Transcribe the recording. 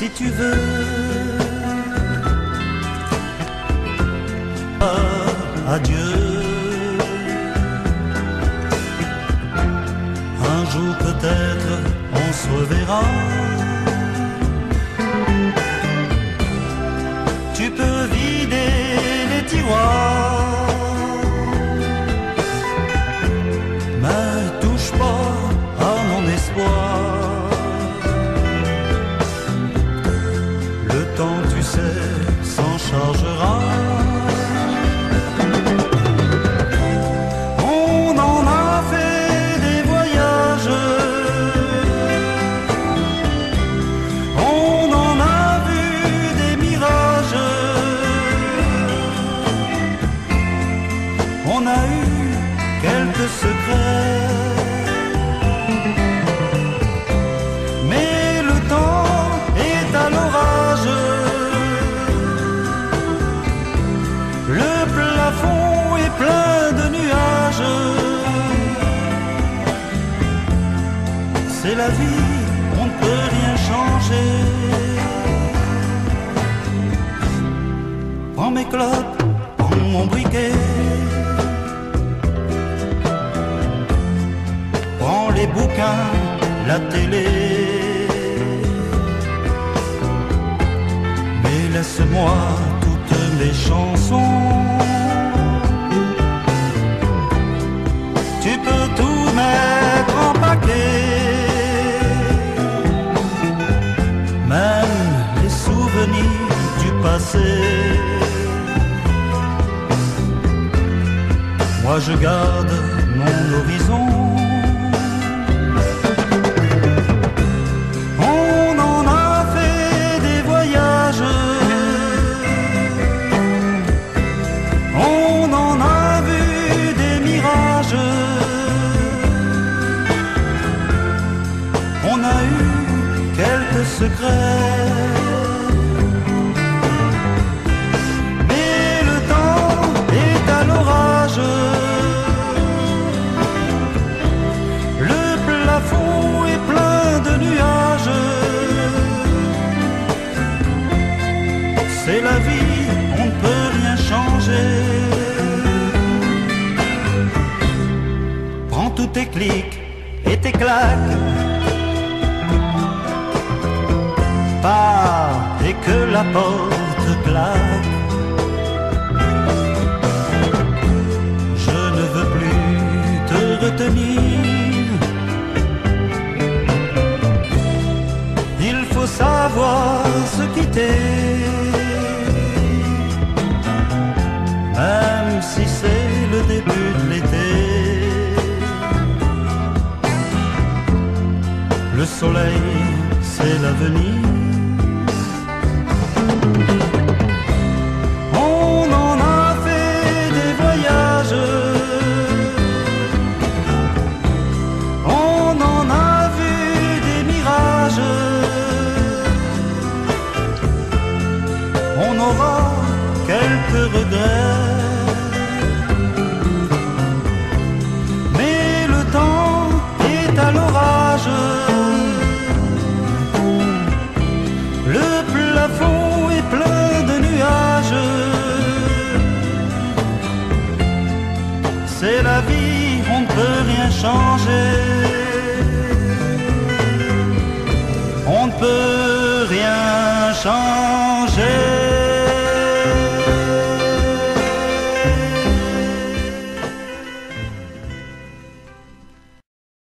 si tu veux. Adieu. Un jour peut-être on se reverra. Tu peux vider les tiroirs, mais touche pas à mon espoir. Le temps, tu sais, s'en chargera. On a eu quelques secrets, mais le temps est à l'orage. Le plafond est plein de nuages. C'est la vie, on ne peut rien changer. Prends mes clopes, prends mon briquet. Prends les bouquins, la télé, mais laisse-moi toutes mes chansons. Tu peux tout mettre en paquet, même les souvenirs du passé. Moi je garde mon horizon. On a eu quelques secrets, mais le temps est à l'orage. Le plafond est plein de nuages. C'est la vie, on ne peut rien changer. Prends tous tes clics et tes claques, et que la porte claque. Je ne veux plus te retenir. Il faut savoir se quitter, même si c'est le début de l'été. Le soleil, c'est l'avenir. On en a fait des voyages, on en a vu des mirages. On aura quelques regrets, mais le temps est à l'orage. Le plafond est plein de nuages. C'est la vie, on ne peut rien changer. On ne peut rien changer.